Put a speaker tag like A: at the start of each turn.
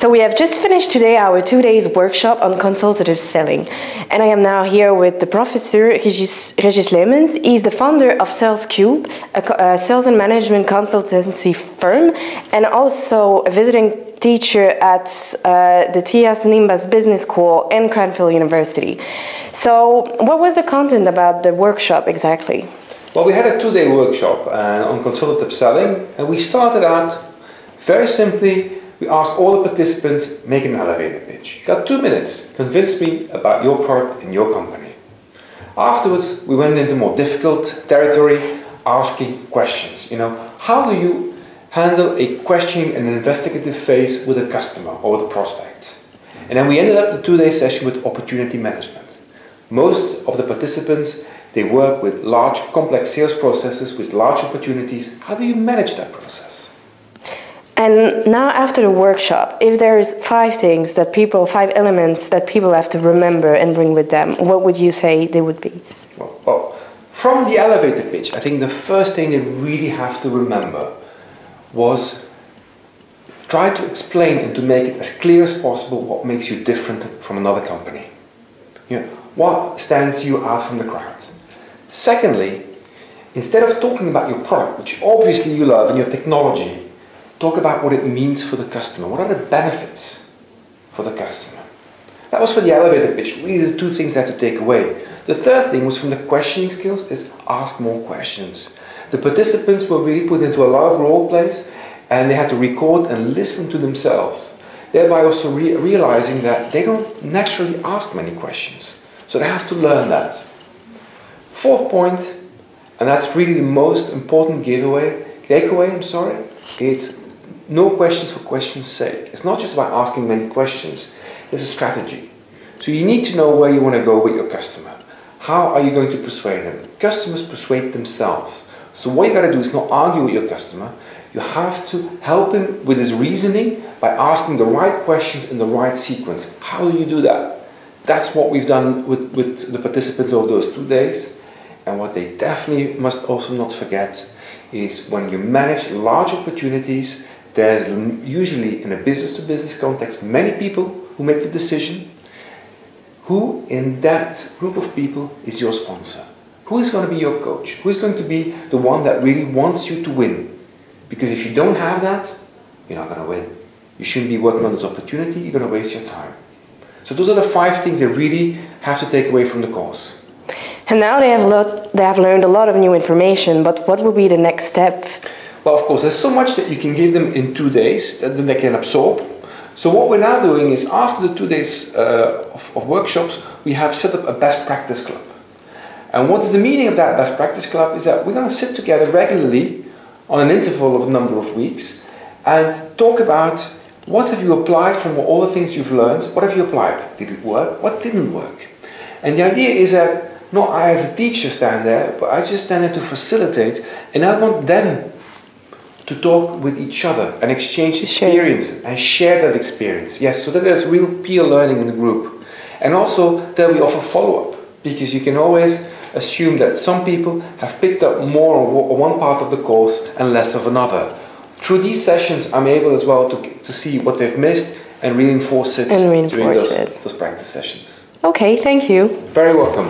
A: So we have just finished today our 2 days workshop on consultative selling. And I am now here with the professor, Regis Leemens. He's the founder of Sales Cube, a sales and management consultancy firm, and also a visiting teacher at the TS Nimbus Business School and Cranfield University. So what was the content about the workshop exactly?
B: Well, we had a 2-day workshop on consultative selling, and we started out very simply. We asked all the participants, make an elevator pitch. You got 2 minutes, convince me about your product and your company. Afterwards, we went into more difficult territory, asking questions. How do you handle a questioning and investigative phase with a customer or the prospect? And then we ended up the 2-day session with opportunity management. Most of the participants, they work with large, complex sales processes with large opportunities. How do you manage that process?
A: And now after the workshop, if there's 5 elements that people have to remember and bring with them, what would you say they would be?
B: Well, from the elevator pitch, I think the first thing they really have to remember was try to explain and to make it as clear as possible what makes you different from another company. What stands you out from the crowd. Secondly, instead of talking about your product, which obviously you love, and your technology, talk about what it means for the customer. What are the benefits for the customer? That was for the elevator pitch, really the 2 things they had to take away. The third thing was from the questioning skills is ask more questions. The participants were really put into a lot of role plays, and they had to record and listen to themselves, thereby also realizing that they don't naturally ask many questions. So they have to learn that. 4th point, and that's really the most important takeaway, it's no questions for questions' sake. It's not just about asking many questions. There's a strategy. So you need to know where you want to go with your customer. How are you going to persuade them? Customers persuade themselves. So what you got to do is not argue with your customer. You have to help him with his reasoning by asking the right questions in the right sequence. How do you do that? That's what we've done with the participants over those 2 days. And what they definitely must also not forget is when you manage large opportunities, there's usually in a business-to-business context many people who make the decision. Who in that group of people is your sponsor? Who is going to be your coach? Who is going to be the one that really wants you to win? Because if you don't have that, you're not going to win. You shouldn't be working on this opportunity, you're going to waste your time. So those are the 5 things they really have to take away from the course.
A: And now they have learned a lot of new information, but what will be the next step?
B: Well, of course, there's so much that you can give them in 2 days that then they can absorb. So what we're now doing is after the 2 days of workshops, we have set up a best practice club. And what is the meaning of that best practice club is that we're going to sit together regularly on an interval of a number of weeks and talk about what have you applied from all the things you've learned, what have you applied, did it work, what didn't work. And the idea is that not I as a teacher stand there, but I just stand there to facilitate, and I want them to talk with each other and exchange experience and share that experience. Yes, so that there's real peer learning in the group. And also that we offer follow-up, because you can always assume that some people have picked up more of one part of the course and less of another. Through these sessions, I'm able as well to see what they've missed and reinforce it during those practice sessions.
A: Okay, thank you.
B: Very welcome.